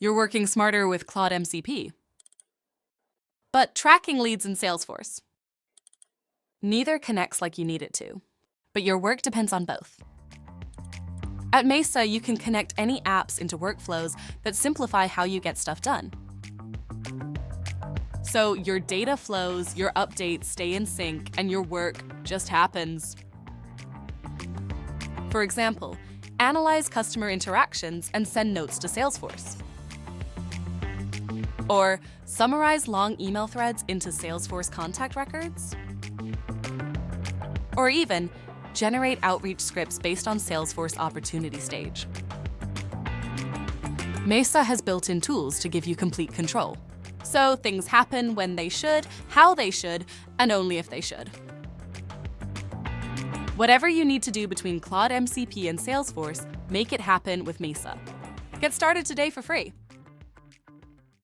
You're working smarter with Claude MCP. But tracking leads in Salesforce. Neither connects like you need it to, but your work depends on both. At MESA, you can connect any apps into workflows that simplify how you get stuff done. So your data flows, your updates stay in sync, and your work just happens. For example, analyze customer interactions and send notes to Salesforce. Or summarize long email threads into Salesforce contact records. Or even generate outreach scripts based on Salesforce opportunity stage. MESA has built-in tools to give you complete control. So things happen when they should, how they should, and only if they should. Whatever you need to do between Claude MCP and Salesforce, make it happen with MESA. Get started today for free.